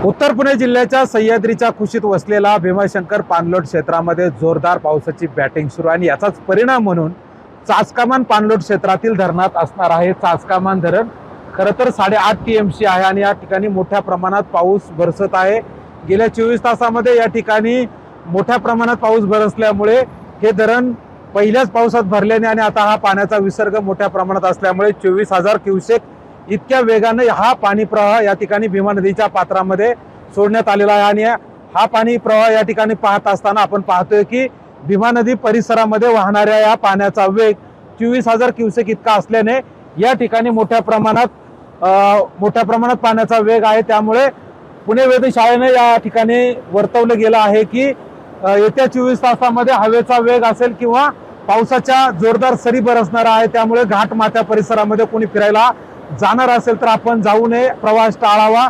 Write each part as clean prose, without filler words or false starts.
उत्तर पुणे जिल्ह्याच्या सह्याद्रीच्या कुशीत वसलेला भीमाशंकर पाणलोट क्षेत्रामध्ये जोरदार पावसाची बॅटिंग सुरू आहे आणि याचाच परिणाम म्हणून चासकामान पाणलोट क्षेत्रातील धरणात असणार आहे चासकामान धरण खरं तर 8.5 TMC आहे आणि या ठिकाणी मोठ्या प्रमाणात पाऊस बरसत आहे। गेल्या 24 तासामध्ये या ठिकाणी मोठ्या प्रमाणात पाऊस बरसल्यामुळे हे धरण पहिल्याच पावसात भरल्याने आणि आता हा पाण्याचा विसर्ग मोठ्या प्रमाणात असल्यामुळे 24,000 क्युसेक इतक्या वेगाने हा पाणी प्रवाह या ठिकाणी भीमा नदीच्या पात्रामध्ये सोडण्यात आलेला आहे आणि हा पाणी प्रवाह या ठिकाणी पाहत असताना आपण पाहतोय की भीमा नदी परिसरामध्ये वाहणाऱ्या या पाण्याचा वेग 24,000 क्युसेक इतका असल्याने या ठिकाणी मोठ्या प्रमाणात पाण्याचा वेग आहे। त्यामुळे पुणे वेधशाळेने या ठिकाणी वर्तवलं गेलं आहे की येत्या 24 तासामध्ये हवेचा वेग असेल किंवा पावसाच्या जोरदार सरी बरसणार आहे। त्यामुळे घाट माथ्या परिसरामध्ये कोणी फिरायला जाणार असेल तर आपण जाऊ नये, प्रवास टाळावा,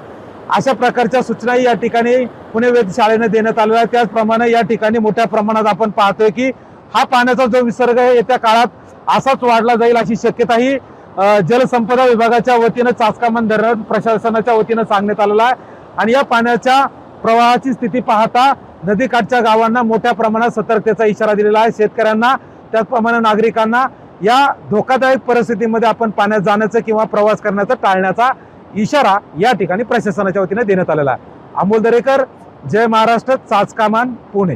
अशा प्रकारच्या सूचनाही या ठिकाणी पुणे वेधशाळेने देण्यात आलेल्या आहे। त्याचप्रमाणे या ठिकाणी मोठ्या प्रमाणात आपण पाहतोय की हा पाण्याचा जो विसर्ग आहे येत्या काळात असाच वाढला जाईल अशी शक्यताही जलसंपदा विभागाच्या वतीने चासकामान धरण प्रशासनाच्या वतीने सांगण्यात आलेला आहे आणि या पाण्याच्या प्रवाहाची स्थिती पाहता नदीकाठच्या गावांना मोठ्या प्रमाणात सतर्कतेचा इशारा दिलेला आहे। शेतकऱ्यांना त्याचप्रमाणे नागरिकांना या धोकादायक परिस्थितीमध्ये आपण पाण्यात जाण्याचा किंवा प्रवास करण्याचा टाळण्याचा इशारा या ठिकाणी प्रशासनाच्या वतीने देण्यात आलेला आहे। अमोल दरेकर, जय महाराष्ट्र, चासकामान, पुणे।